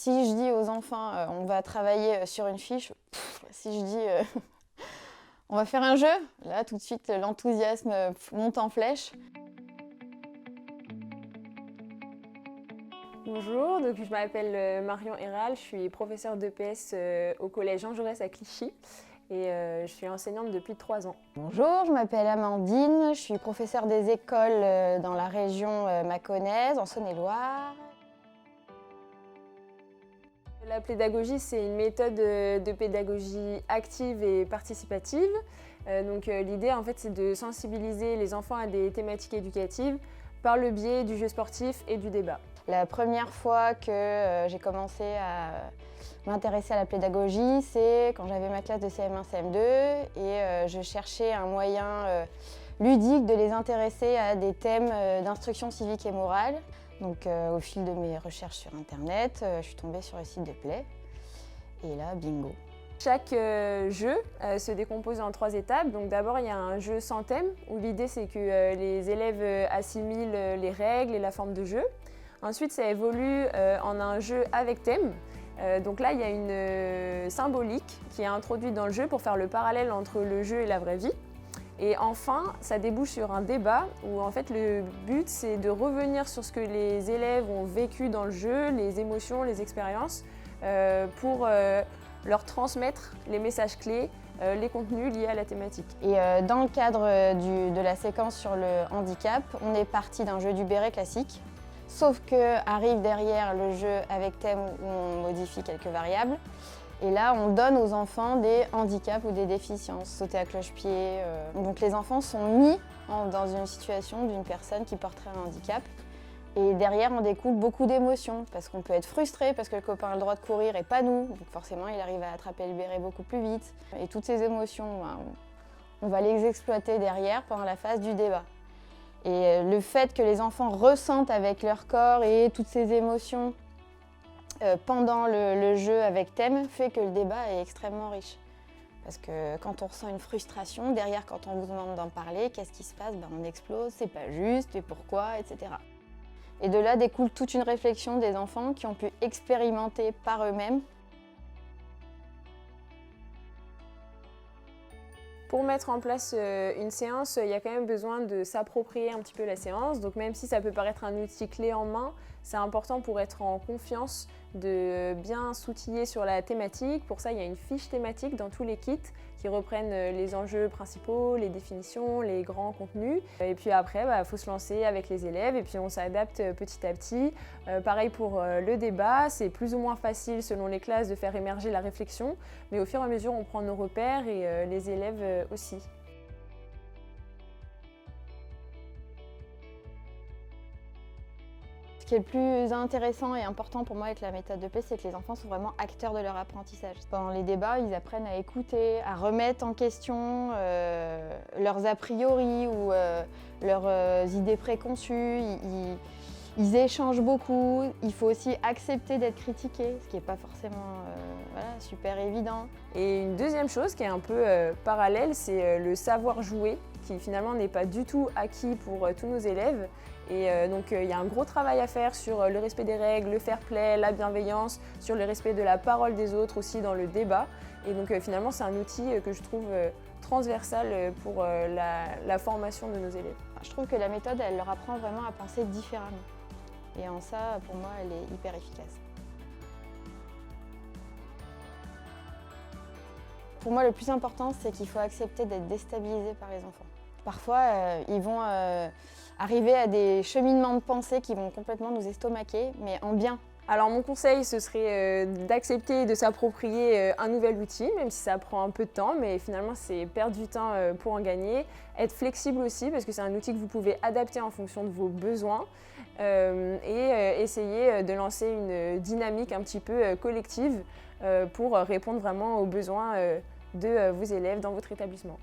Si je dis aux enfants on va travailler sur une fiche, si je dis on va faire un jeu, là tout de suite l'enthousiasme monte en flèche. Bonjour, donc je m'appelle Marion Héral, je suis professeure d'EPS au collège Jean Jaurès à Clichy et je suis enseignante depuis 3 ans. Bonjour, je m'appelle Amandine, je suis professeure des écoles dans la région mâconnaise, en Saône-et-Loire. La pédagogie, c'est une méthode de pédagogie active et participative. L'idée, en fait, c'est de sensibiliser les enfants à des thématiques éducatives par le biais du jeu sportif et du débat. La première fois que j'ai commencé à m'intéresser à la pédagogie, c'est quand j'avais ma classe de CM1, CM2 et je cherchais un moyen ludique de les intéresser à des thèmes d'instruction civique et morale. Donc au fil de mes recherches sur internet, je suis tombée sur le site de Play et là, bingo. Chaque jeu se décompose en 3 étapes. Donc d'abord, il y a un jeu sans thème où l'idée c'est que les élèves assimilent les règles et la forme de jeu. Ensuite, ça évolue en un jeu avec thème. Donc là, il y a une symbolique qui est introduite dans le jeu pour faire le parallèle entre le jeu et la vraie vie. Et enfin, ça débouche sur un débat où en fait le but c'est de revenir sur ce que les élèves ont vécu dans le jeu, les émotions, les expériences, pour leur transmettre les messages clés, les contenus liés à la thématique. Et dans le cadre de la séquence sur le handicap, on est parti d'un jeu du béret classique, sauf que arrive derrière le jeu avec thème où on modifie quelques variables. Et là, on donne aux enfants des handicaps ou des déficiences, sauter à cloche-pied. Donc les enfants sont mis dans une situation d'une personne qui porterait un handicap. Et derrière, on découle beaucoup d'émotions, parce qu'on peut être frustré parce que le copain a le droit de courir et pas nous. Donc forcément, il arrive à attraper le béret beaucoup plus vite. Et toutes ces émotions, on va les exploiter derrière pendant la phase du débat. Et le fait que les enfants ressentent avec leur corps et toutes ces émotions pendant le jeu avec thème fait que le débat est extrêmement riche. Parce que quand on ressent une frustration, derrière quand on vous demande d'en parler, qu'est-ce qui se passe? On explose, c'est pas juste, et pourquoi, etc. Et de là découle toute une réflexion des enfants qui ont pu expérimenter par eux-mêmes. Pour mettre en place une séance, il y a quand même besoin de s'approprier un petit peu la séance. Donc même si ça peut paraître un outil clé en main, c'est important pour être en confiance de bien s'outiller sur la thématique. Pour ça, il y a une fiche thématique dans tous les kits qui reprennent les enjeux principaux, les définitions, les grands contenus. Et puis après, il faut se lancer avec les élèves et puis on s'adapte petit à petit. Pareil pour le débat, c'est plus ou moins facile selon les classes de faire émerger la réflexion, mais au fur et à mesure, on prend nos repères et les élèves aussi. Ce qui est le plus intéressant et important pour moi avec la méthode de P, c'est que les enfants sont vraiment acteurs de leur apprentissage. Pendant les débats, ils apprennent à écouter, à remettre en question leurs a priori ou leurs idées préconçues. Ils échangent beaucoup. Il faut aussi accepter d'être critiqué, ce qui n'est pas forcément super évident. Et une deuxième chose qui est un peu parallèle, c'est le savoir jouer, qui finalement n'est pas du tout acquis pour tous nos élèves. Et il y a un gros travail à faire sur le respect des règles, le fair play, la bienveillance, sur le respect de la parole des autres aussi dans le débat. Et donc finalement, c'est un outil que je trouve transversal pour la formation de nos élèves. Je trouve que la méthode, elle leur apprend vraiment à penser différemment. Et en ça, pour moi, elle est hyper efficace. Pour moi, le plus important, c'est qu'il faut accepter d'être déstabilisé par les enfants. Parfois, ils vont arriver à des cheminements de pensée qui vont complètement nous estomaquer, mais en bien. Alors mon conseil, ce serait d'accepter et de s'approprier un nouvel outil, même si ça prend un peu de temps, mais finalement c'est perdre du temps pour en gagner. Être flexible aussi, parce que c'est un outil que vous pouvez adapter en fonction de vos besoins et essayer de lancer une dynamique un petit peu collective pour répondre vraiment aux besoins de vos élèves dans votre établissement.